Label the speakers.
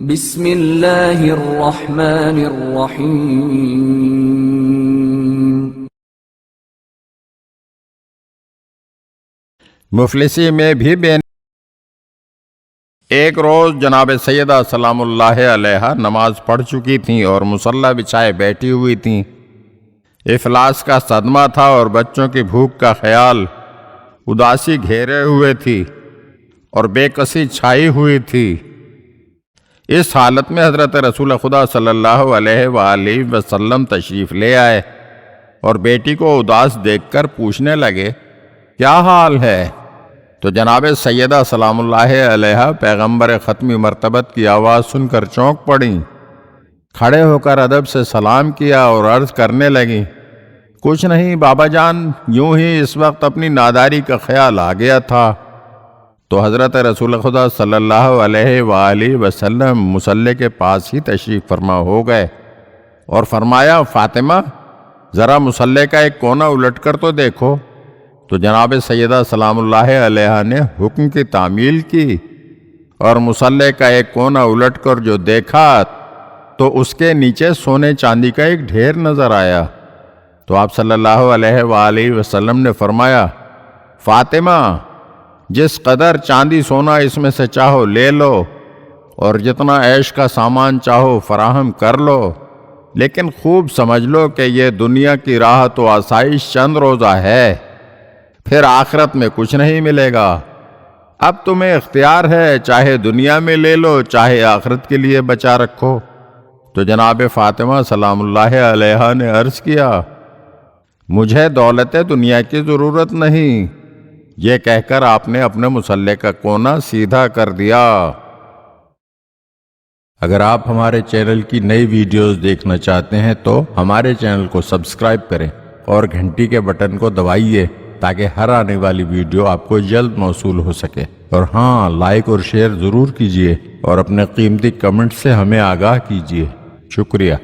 Speaker 1: بسم اللہ الرحمن الرحیم۔
Speaker 2: مفلسی میں بھی ایک روز جناب سیدہ سلام اللہ علیہ نماز پڑھ چکی تھیں اور مصلی بچھائے بیٹھی ہوئی تھیں۔ افلاس کا صدمہ تھا اور بچوں کی بھوک کا خیال، اداسی گھیرے ہوئے تھی اور بے کسی چھائی ہوئی تھی۔ اس حالت میں حضرت رسول خدا صلی اللہ علیہ وآلہ وسلم تشریف لے آئے اور بیٹی کو اداس دیکھ کر پوچھنے لگے، کیا حال ہے؟ تو جناب سیدہ سلام اللہ علیہ پیغمبر ختمی مرتبت کی آواز سن کر چونک پڑیں، کھڑے ہو کر ادب سے سلام کیا اور عرض کرنے لگیں، کچھ نہیں بابا جان، یوں ہی اس وقت اپنی ناداری کا خیال آ گیا تھا۔ تو حضرت رسول خدا صلی اللہ علیہ وآلہ وسلم مصلی کے پاس ہی تشریف فرما ہو گئے اور فرمایا، فاطمہ ذرا مصلی کا ایک کونا الٹ کر تو دیکھو۔ تو جناب سیدہ سلام اللہ علیہ نے حکم کی تعمیل کی اور مصلی کا ایک کونا الٹ کر جو دیکھا تو اس کے نیچے سونے چاندی کا ایک ڈھیر نظر آیا۔ تو آپ صلی اللہ علیہ وآلہ وسلم نے فرمایا، فاطمہ جس قدر چاندی سونا اس میں سے چاہو لے لو اور جتنا عیش کا سامان چاہو فراہم کر لو، لیکن خوب سمجھ لو کہ یہ دنیا کی راحت و آسائش چند روزہ ہے، پھر آخرت میں کچھ نہیں ملے گا۔ اب تمہیں اختیار ہے، چاہے دنیا میں لے لو چاہے آخرت کے لیے بچا رکھو۔ تو جناب فاطمہ سلام اللہ علیہ نے عرض کیا، مجھے دولت دنیا کی ضرورت نہیں۔ یہ کہہ کر آپ نے اپنے مصلی کا کونا سیدھا کر دیا۔ اگر آپ ہمارے چینل کی نئی ویڈیوز دیکھنا چاہتے ہیں تو ہمارے چینل کو سبسکرائب کریں اور گھنٹی کے بٹن کو دبائیے تاکہ ہر آنے والی ویڈیو آپ کو جلد موصول ہو سکے۔ اور ہاں، لائک اور شیئر ضرور کیجیے اور اپنے قیمتی کمنٹ سے ہمیں آگاہ کیجیے۔ شکریہ۔